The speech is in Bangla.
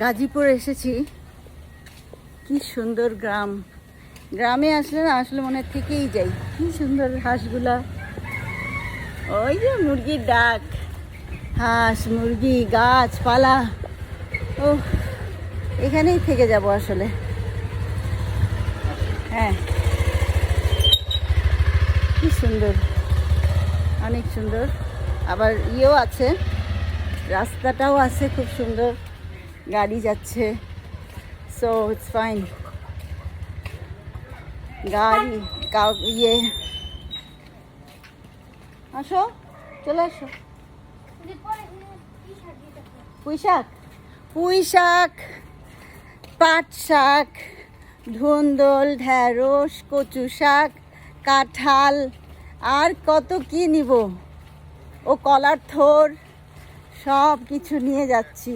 গাজীপুর এসেছি। কি সুন্দর গ্রাম। গ্রামে আসলে না আসলে মনে থেকেই যাই। কি সুন্দর হাঁসগুলা, ওই যে মুরগির ডাক, হাঁস মুরগি গাছপালা। ও, এখানেই থেকে যাব আসলে। হ্যাঁ, কি সুন্দর, অনেক সুন্দর। আবার ইয়েও আছে, রাস্তাটাও আছে খুব সুন্দর, গাড়ি যাচ্ছে। So it's fine. গাড়ি ইয়ে, আসো, চলে আসো। পুঁই শাক, পুঁই শাক, পাট শাক, ধুন্দল, ঢেঁড়স, কচু শাক, কাঁঠাল, আর কত কি নিব। ও কলার থোর, সব কিছু নিয়ে যাচ্ছি।